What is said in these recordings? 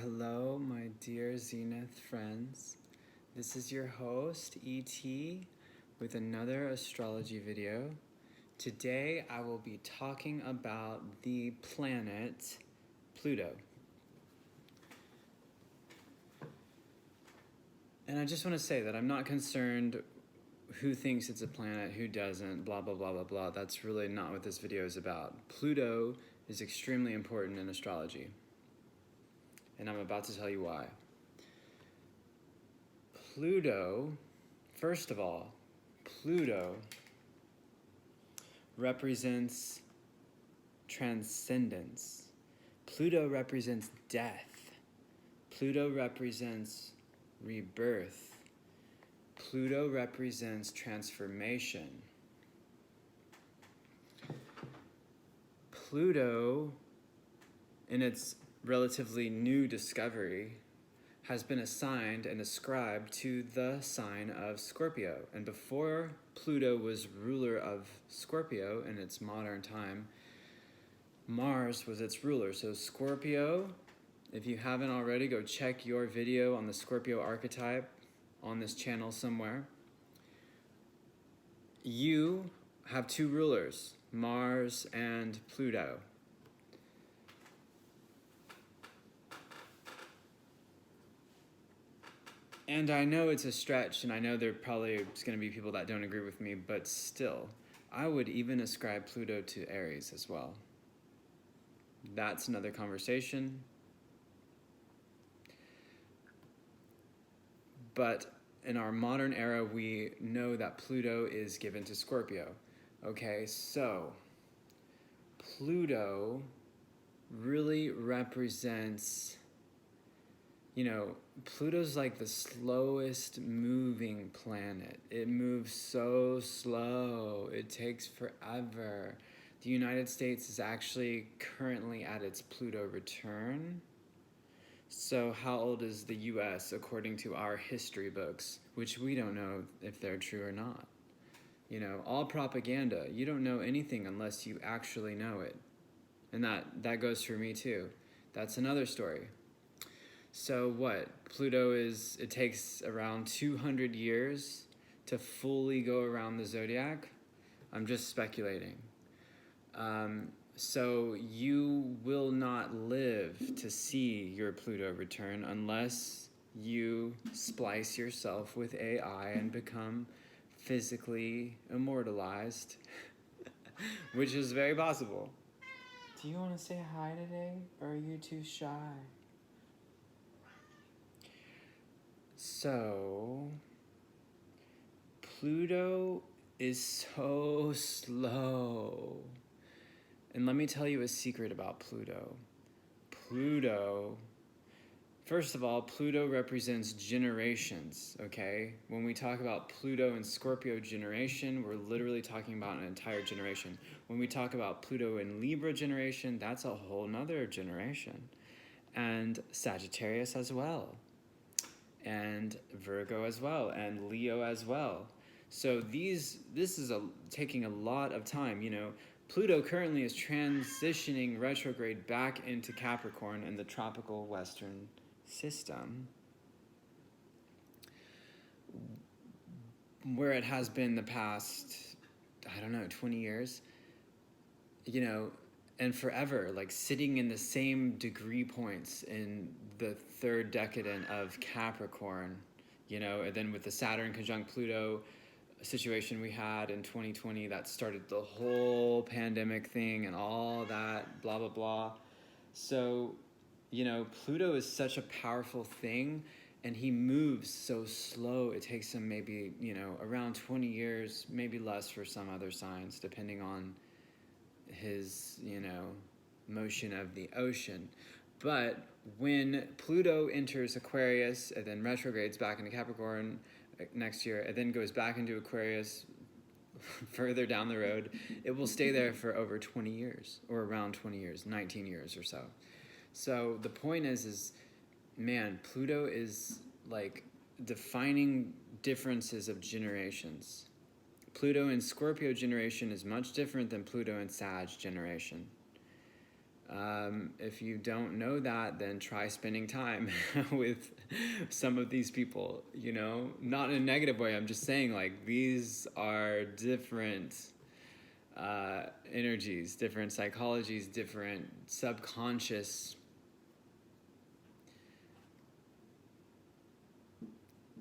Hello, my dear Zenith friends. This is your host, E.T., with another astrology video. Today, I will be talking about the planet Pluto. And I just want to say that I'm not concerned who thinks it's a planet, who doesn't, blah, blah, blah, blah, blah. That's really not what this video is about. Pluto is extremely important in astrology. And I'm about to tell you why. Pluto, first of all, Pluto represents transcendence. Pluto represents death. Pluto represents rebirth. Pluto represents transformation. Pluto, in its relatively new discovery, has been assigned and ascribed to the sign of Scorpio. And before Pluto was ruler of Scorpio in its modern time, Mars was its ruler. So Scorpio, if you haven't already, go check your video on the Scorpio archetype on this channel somewhere. You have two rulers, Mars and Pluto. And I know it's a stretch, and I know there probably is going to be people that don't agree with me, but still, I would even ascribe Pluto to Aries as well. That's another conversation. But in our modern era, we know that Pluto is given to Scorpio. Okay, so Pluto really represents, Pluto's like the slowest moving planet. It moves so slow. It takes forever. The United States is actually currently at its Pluto return. So how old is the US according to our history books, which we don't know if they're true or not? All propaganda. You don't know anything unless you actually know it. And that goes for me too. That's another story. So what? It takes around 200 years to fully go around the zodiac. I'm just speculating. So you will not live to see your Pluto return unless you splice yourself with AI and become physically immortalized, which is very possible. Do you want to say hi today, or are you too shy? So, Pluto is so slow. And let me tell you a secret about Pluto. First of all, Pluto represents generations, okay? When we talk about Pluto and Scorpio generation, we're literally talking about an entire generation. When we talk about Pluto and Libra generation, that's a whole nother generation. And Sagittarius as well. And Virgo as well, and Leo as well. So this is taking a lot of time. Pluto currently is transitioning retrograde back into Capricorn in the tropical western system, where it has been the past, 20 years, and forever, like sitting in the same degree points in the third decadent of Capricorn, and then with the Saturn conjunct Pluto situation we had in 2020 that started the whole pandemic thing and all that, blah, blah, blah. So, Pluto is such a powerful thing, and he moves so slow. It takes him maybe, around 20 years, maybe less for some other signs, depending on his, motion of the ocean. But when Pluto enters Aquarius and then retrogrades back into Capricorn next year, and then goes back into Aquarius further down the road, it will stay there for over 20 years, or around 20 years, 19 years or so. So the point is man, Pluto is like defining differences of generations. Pluto in Scorpio generation is much different than Pluto in Sag generation. If you don't know that, then try spending time with some of these people, you know, not in a negative way. I'm just saying, like, these are different energies, different psychologies, different subconscious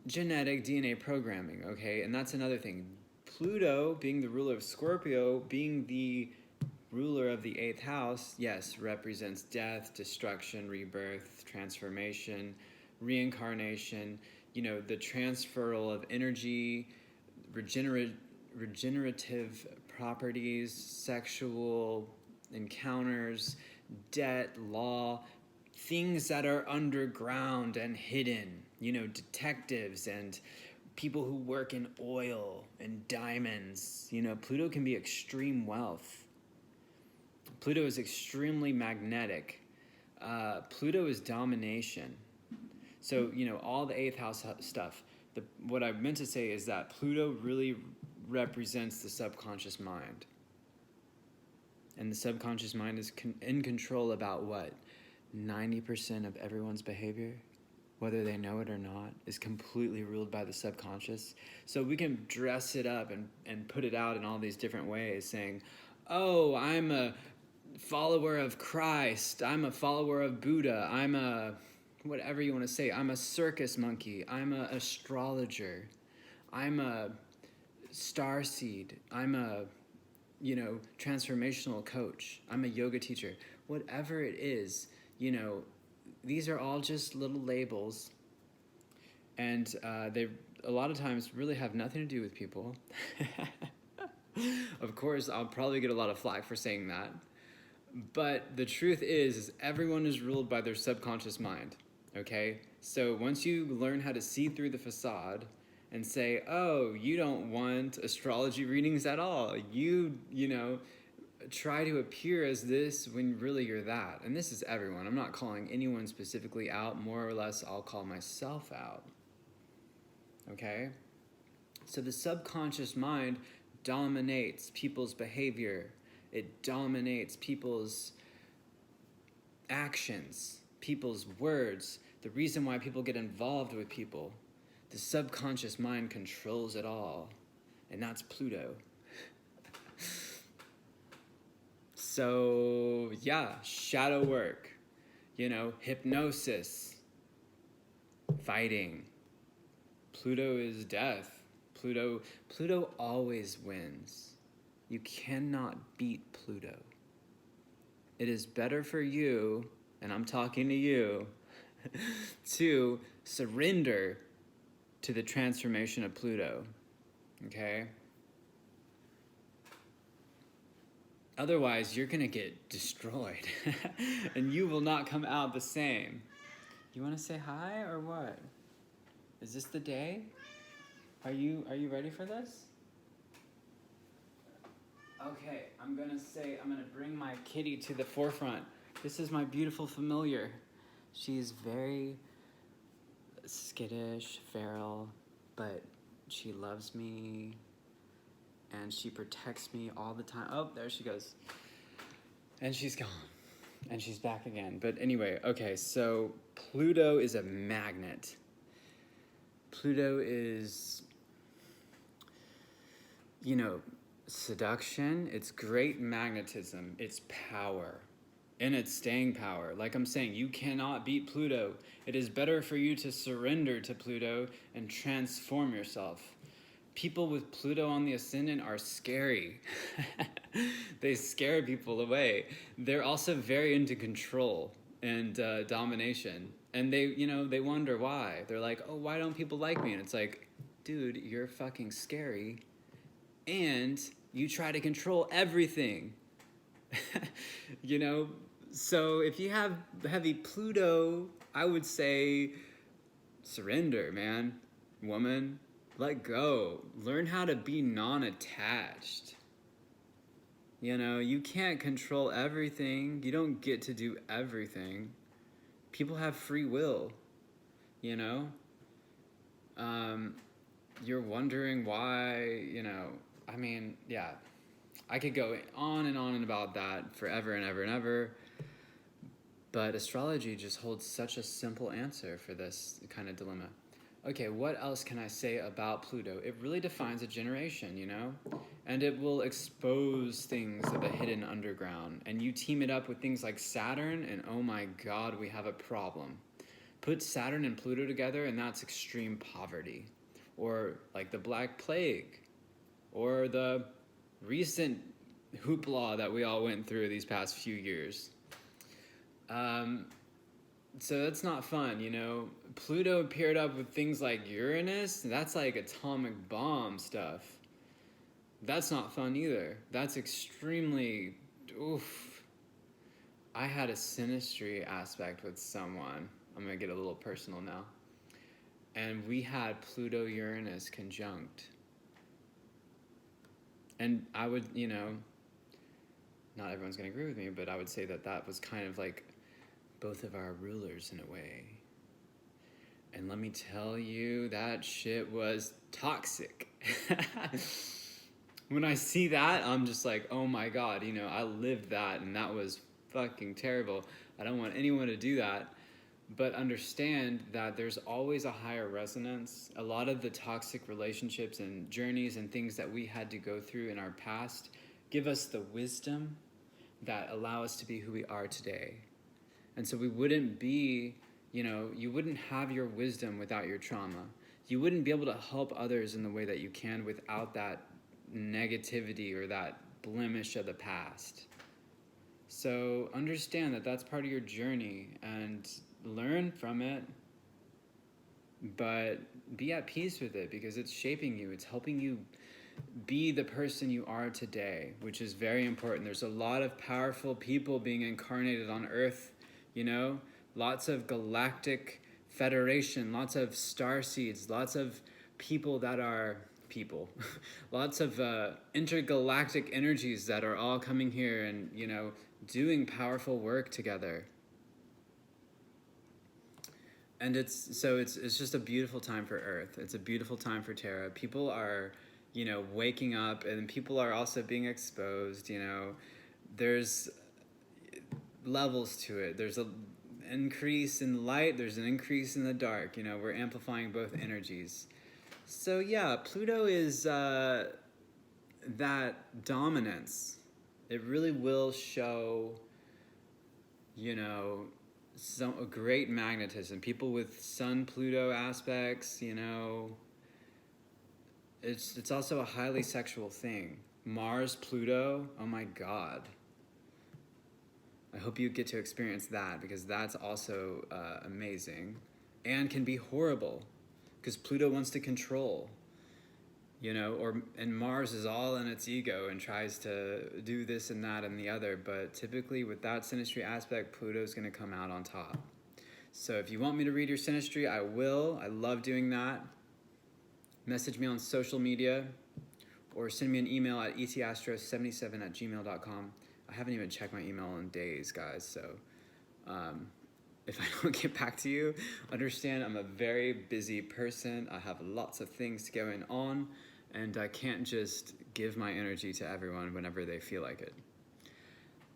genetic DNA programming, okay? And that's another thing. Pluto, being the ruler of Scorpio, being the ruler of the 8th house, yes, represents death, destruction, rebirth, transformation, reincarnation, you know, the transferal of energy, regenerative properties, sexual encounters, debt, law, things that are underground and hidden, you know, detectives and people who work in oil and diamonds. You know, Pluto can be extreme wealth. Pluto is extremely magnetic. Pluto is domination. So, you know, all the 8th house stuff. What I meant to say is that Pluto really represents the subconscious mind. And the subconscious mind is in control about what? 90% of everyone's behavior, whether they know it or not, is completely ruled by the subconscious. So we can dress it up and put it out in all these different ways, saying, oh, I'm a follower of Christ, I'm a follower of Buddha, I'm a whatever you want to say, I'm a circus monkey, I'm a astrologer, I'm a starseed, I'm a, you know, transformational coach, I'm a yoga teacher, whatever it is, you know, these are all just little labels, and they a lot of times really have nothing to do with people. Of course, I'll probably get a lot of flack for saying that. But the truth is everyone is ruled by their subconscious mind, okay? So once you learn how to see through the facade and say, oh, you don't want astrology readings at all. You know, try to appear as this when really you're that. And this is everyone. I'm not calling anyone specifically out. More or less, I'll call myself out, okay? So the subconscious mind dominates people's behavior. It dominates people's actions, people's words. The reason why people get involved with people, the subconscious mind controls it all. And that's Pluto. So, yeah, shadow work, you know, hypnosis, fighting. Pluto is death. Pluto always wins. You cannot beat Pluto. It is better for you, and I'm talking to you, to surrender to the transformation of Pluto, okay? Otherwise, you're gonna get destroyed, and you will not come out the same. You wanna say hi or what? Is this the day? Are you ready for this? Okay, I'm gonna bring my kitty to the forefront. This is my beautiful familiar. She's very skittish, feral, but she loves me and she protects me all the time. Oh, there she goes. And she's gone. And she's back again. But anyway, okay, so Pluto is a magnet. Pluto is, you know, seduction, it's great magnetism, it's power, and it's staying power. Like I'm saying, you cannot beat Pluto. It is better for you to surrender to Pluto and transform yourself. People with Pluto on the ascendant are scary. They scare people away. They're also very into control and domination. And they wonder why. They're like, oh, why don't people like me? And it's like, dude, you're fucking scary. And you try to control everything. You know? So if you have heavy Pluto, I would say surrender, man. Woman, let go. Learn how to be non-attached. You know, you can't control everything. You don't get to do everything. People have free will, you know? You're wondering why, you know, I mean, yeah. I could go on and about that forever and ever and ever. But astrology just holds such a simple answer for this kind of dilemma. Okay, what else can I say about Pluto? It really defines a generation, you know? And it will expose things of the hidden underground. And you team it up with things like Saturn, and oh my God, we have a problem. Put Saturn and Pluto together, and that's extreme poverty. Or like the Black Plague. Or the recent hoopla that we all went through these past few years. So that's not fun, you know. Pluto paired up with things like Uranus, that's like atomic bomb stuff. That's not fun either. That's extremely, oof. I had a synastry aspect with someone. I'm gonna get a little personal now. And we had Pluto-Uranus conjunct. And I would, you know, not everyone's gonna agree with me, but I would say that that was kind of like both of our rulers in a way. And let me tell you, that shit was toxic. When I see that, I'm just like, oh my God, you know, I lived that and that was fucking terrible. I don't want anyone to do that. But understand that there's always a higher resonance. A lot of the toxic relationships and journeys and things that we had to go through in our past give us the wisdom that allow us to be who we are today. And so we wouldn't be, you know, you wouldn't have your wisdom without your trauma. You wouldn't be able to help others in the way that you can without that negativity or that blemish of the past. So understand that that's part of your journey and learn from it, but be at peace with it because it's shaping you. It's helping you be the person you are today, which is very important. There's a lot of powerful people being incarnated on Earth, you know, lots of galactic federation, lots of star seeds, lots of people that are people, lots of intergalactic energies that are all coming here and, you know, doing powerful work together. And it's just a beautiful time for Earth. It's a beautiful time for Terra. People are, you know, waking up, and people are also being exposed, you know. There's levels to it. There's an increase in light, there's an increase in the dark, you know. We're amplifying both energies. So yeah, Pluto is that dominance. It really will show, you know, a great magnetism. People with Sun-Pluto aspects, you know, it's also a highly sexual thing. Mars-Pluto, oh my God. I hope you get to experience that because that's also amazing and can be horrible because Pluto wants to control, you know, and Mars is all in its ego and tries to do this and that and the other, but typically with that synastry aspect, Pluto's going to come out on top. So if you want me to read your synastry, I will. I love doing that. Message me on social media or send me an email at etastro77@gmail.com. I haven't even checked my email in days, guys, so if I don't get back to you, understand I'm a very busy person. I have lots of things going on, and I can't just give my energy to everyone whenever they feel like it.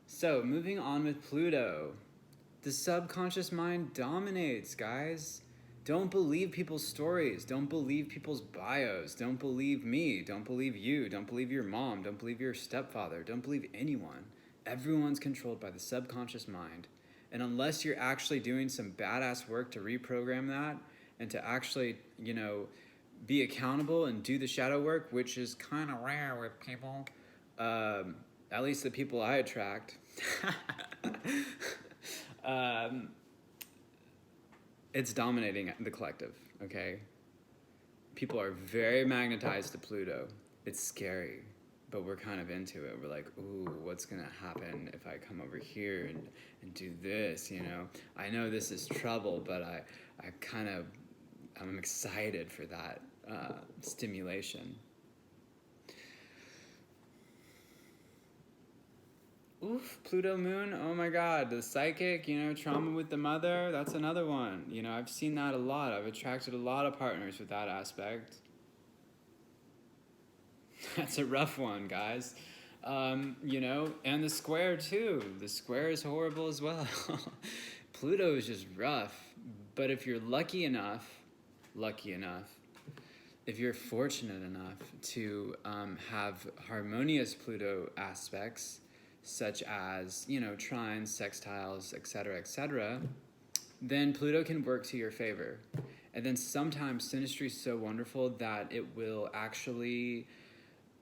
So, moving on with Pluto. The subconscious mind dominates, guys. Don't believe people's stories. Don't believe people's bios. Don't believe me. Don't believe you. Don't believe your mom. Don't believe your stepfather. Don't believe anyone. Everyone's controlled by the subconscious mind. And unless you're actually doing some badass work to reprogram that and to actually, you know, be accountable and do the shadow work, which is kind of rare with people, at least the people I attract, it's dominating the collective, okay? People are very magnetized to Pluto. It's scary, but we're kind of into it. We're like, ooh, what's gonna happen if I come over here and do this, you know? I know this is trouble, but I'm excited for that stimulation. Oof, Pluto moon, oh my God, the psychic, you know, trauma with the mother, that's another one. You know, I've seen that a lot. I've attracted a lot of partners with that aspect. That's a rough one, guys. You know, and the square too. The square is horrible as well. Pluto is just rough. But if you're lucky enough, if you're fortunate enough to have harmonious Pluto aspects, such as, you know, trines, sextiles, etc., then Pluto can work to your favor. And then sometimes synastry is so wonderful that it will actually,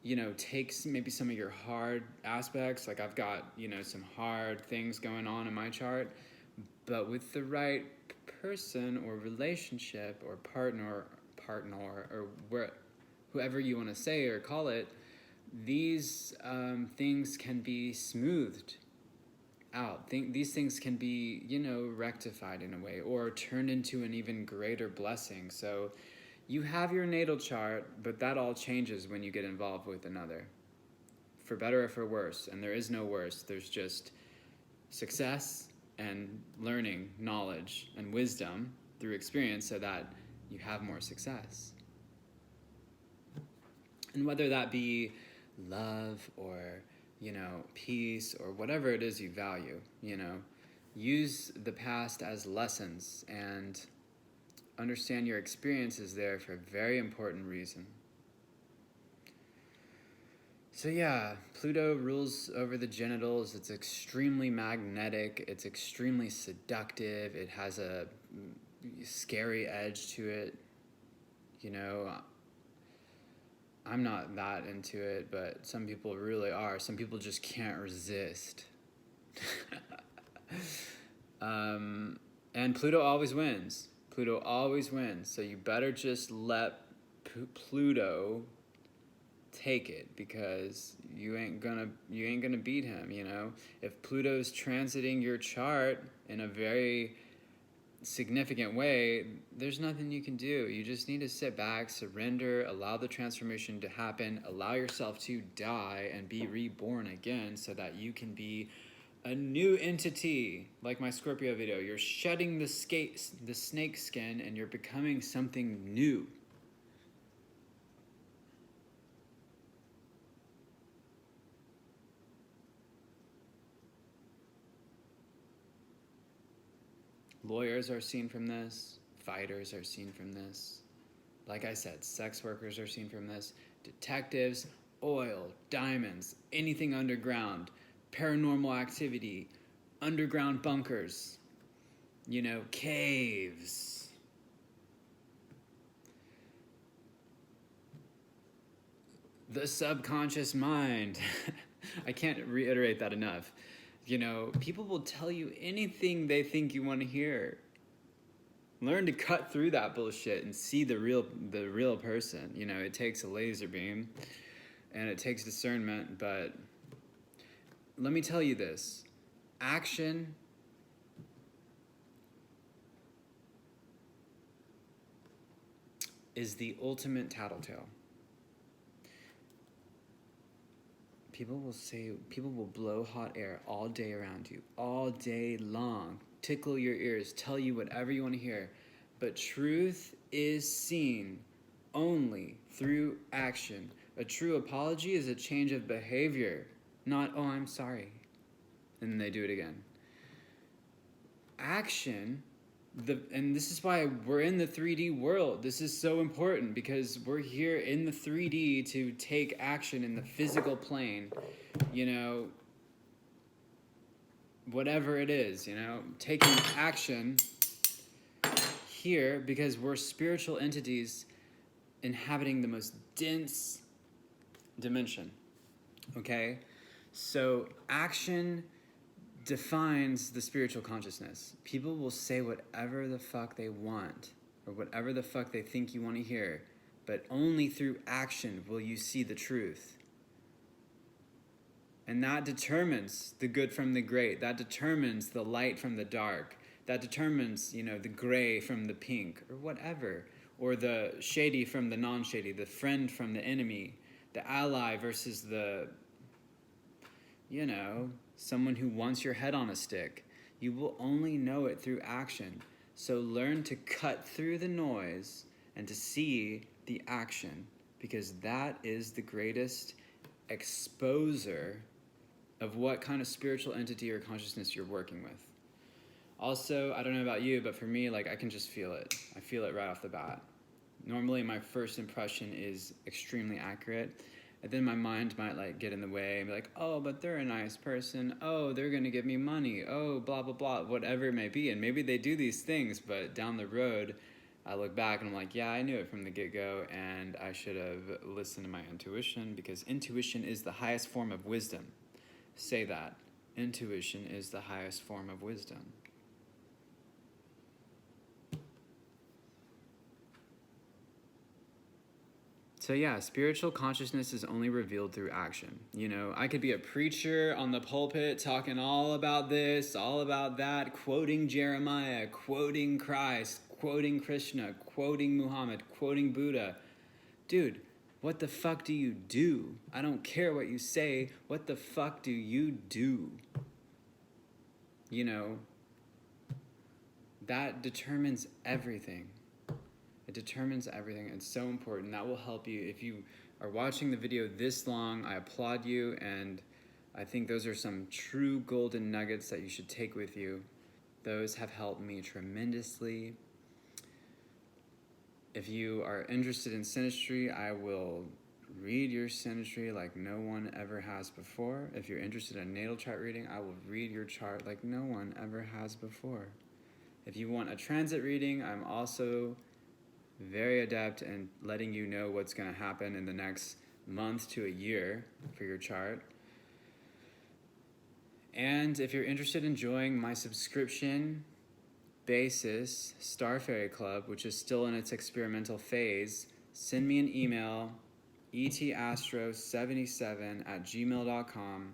you know, take maybe some of your hard aspects. Like I've got, you know, some hard things going on in my chart, but with the right person or relationship or partner or whoever you want to say or call it, these things can be smoothed out. These things can be, you know, rectified in a way or turned into an even greater blessing. So you have your natal chart, but that all changes when you get involved with another, for better or for worse. And there is no worse. There's just success and learning, knowledge, and wisdom through experience so that you have more success. And whether that be love or, you know, peace or whatever it is you value, you know, use the past as lessons and understand your experiences there for a very important reason. So yeah, Pluto rules over the genitals. It's extremely magnetic. It's extremely seductive. It has a scary edge to it. You know, I'm not that into it, but some people really are. Some people just can't resist. And Pluto always wins. Pluto always wins. So you better just let Pluto take it, because you ain't gonna beat him, you know. If Pluto's transiting your chart in a very significant way, there's nothing you can do. You just need to sit back, surrender, allow the transformation to happen, allow yourself to die and be reborn again so that you can be a new entity. Like my Scorpio video, you're shedding the snake skin and you're becoming something new. Lawyers are seen from this. Fighters are seen from this. Like I said, sex workers are seen from this. Detectives, oil, diamonds, anything underground, paranormal activity, underground bunkers, you know, caves. The subconscious mind. I can't reiterate that enough. You know, people will tell you anything they think you want to hear. Learn to cut through that bullshit and see the real person. You know, it takes a laser beam and it takes discernment, but let me tell you this. Action is the ultimate tattletale. People will blow hot air all day around you, all day long, tickle your ears, tell you whatever you want to hear. But truth is seen only through action. A true apology is a change of behavior, not, oh, I'm sorry, and then they do it again. Action, and this is why we're in the 3D world. This is so important, because we're here in the 3D to take action in the physical plane, you know, whatever it is, you know, taking action here because we're spiritual entities inhabiting the most dense dimension, okay? So action defines the spiritual consciousness. People will say whatever the fuck they want or whatever the fuck they think you want to hear, but only through action will you see the truth. And that determines the good from the great. That determines the light from the dark. That determines, you know, the gray from the pink or whatever, or the shady from the non-shady, the friend from the enemy, the ally versus the, you know, someone who wants your head on a stick. You will only know it through action. So learn to cut through the noise and to see the action, because that is the greatest exposer of what kind of spiritual entity or consciousness you're working with. Also, I don't know about you, but for me, like, I can just feel it. I feel it right off the bat. Normally, my first impression is extremely accurate, and then my mind might like get in the way and be like, oh, but they're a nice person. Oh, they're gonna give me money. Oh, blah, blah, blah, whatever it may be. And maybe they do these things, but down the road, I look back and I'm like, yeah, I knew it from the get-go, and I should have listened to my intuition, because intuition is the highest form of wisdom. Say that. Intuition is the highest form of wisdom. So yeah, spiritual consciousness is only revealed through action. You know, I could be a preacher on the pulpit talking all about this, all about that, quoting Jeremiah, quoting Christ, quoting Krishna, quoting Muhammad, quoting Buddha. Dude, what the fuck do you do? I don't care what you say. What the fuck do you do? You know, that determines everything. It determines everything. It's so important. That will help you. If you are watching the video this long, I applaud you, and I think those are some true golden nuggets that you should take with you. Those have helped me tremendously. If you are interested in synastry, I will read your synastry like no one ever has before. If you're interested in natal chart reading, I will read your chart like no one ever has before. If you want a transit reading, I'm also very adept in letting you know what's going to happen in the next month to a year for your chart. And if you're interested in joining my subscription basis Star Fairy Club, which is still in its experimental phase, send me an email, etastro77@gmail.com.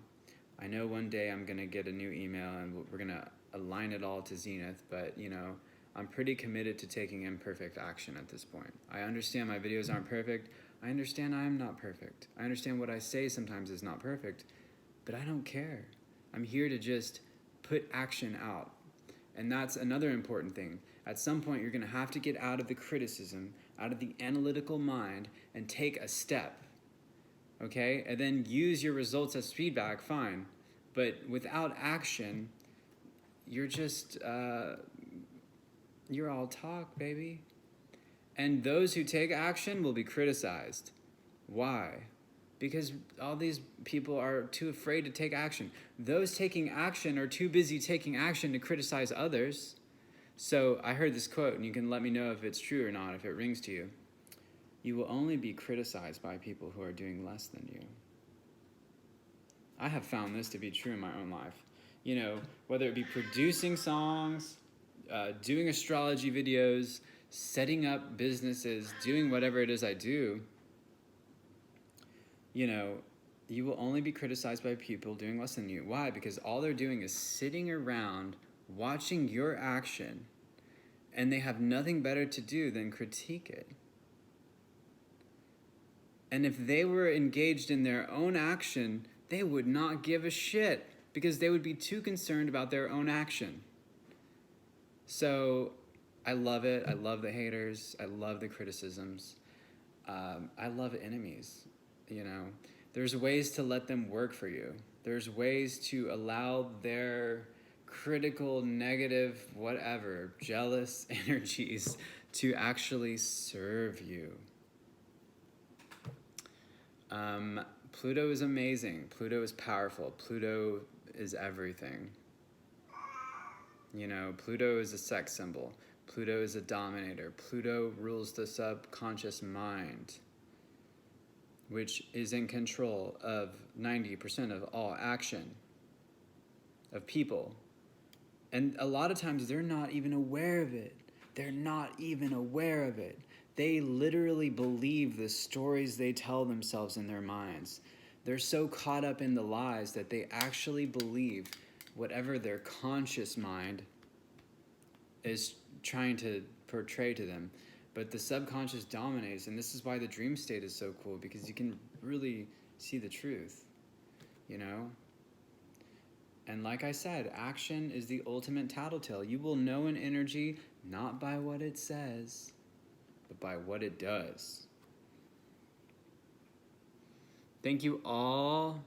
I know one day I'm going to get a new email and we're going to align it all to Zenith, but you know, I'm pretty committed to taking imperfect action at this point. I understand my videos aren't perfect. I understand I'm not perfect. I understand what I say sometimes is not perfect, but I don't care. I'm here to just put action out. And that's another important thing. At some point, you're going to have to get out of the criticism, out of the analytical mind, and take a step. Okay? And then use your results as feedback, fine. But without action, you're just... you're all talk, baby. And those who take action will be criticized. Why? Because all these people are too afraid to take action. Those taking action are too busy taking action to criticize others. So I heard this quote, and you can let me know if it's true or not, if it rings to you. You will only be criticized by people who are doing less than you. I have found this to be true in my own life. You know, whether it be producing songs, doing astrology videos, setting up businesses, doing whatever it is I do, you know, you will only be criticized by people doing less than you. Why? Because all they're doing is sitting around watching your action, and they have nothing better to do than critique it. And if they were engaged in their own action, they would not give a shit, because they would be too concerned about their own action. So I love it. I love the haters. I love the criticisms. I love enemies. You know, there's ways to let them work for you. There's ways to allow their critical, negative, whatever, jealous energies to actually serve you. Pluto is amazing. Pluto is powerful. Pluto is everything. You know, Pluto is a sex symbol. Pluto is a dominator. Pluto rules the subconscious mind, which is in control of 90% of all action of people. And a lot of times they're not even aware of it. They're not even aware of it. They literally believe the stories they tell themselves in their minds. They're so caught up in the lies that they actually believe whatever their conscious mind is trying to portray to them. But the subconscious dominates, and this is why the dream state is so cool, because you can really see the truth, you know? And like I said, action is the ultimate tattletale. You will know an energy not by what it says, but by what it does. Thank you all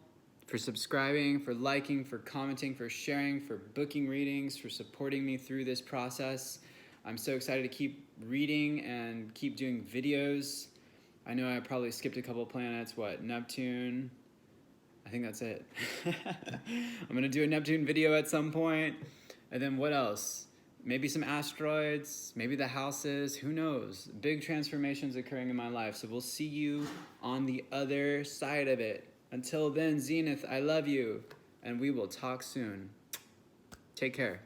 for subscribing, for liking, for commenting, for sharing, for booking readings, for supporting me through this process. I'm so excited to keep reading and keep doing videos. I know I probably skipped a couple planets. What, Neptune? I think that's it. I'm going to do a Neptune video at some point. And then what else? Maybe some asteroids, maybe the houses, who knows? Big transformations occurring in my life. So we'll see you on the other side of it. Until then, Zenith, I love you. And we will talk soon. Take care.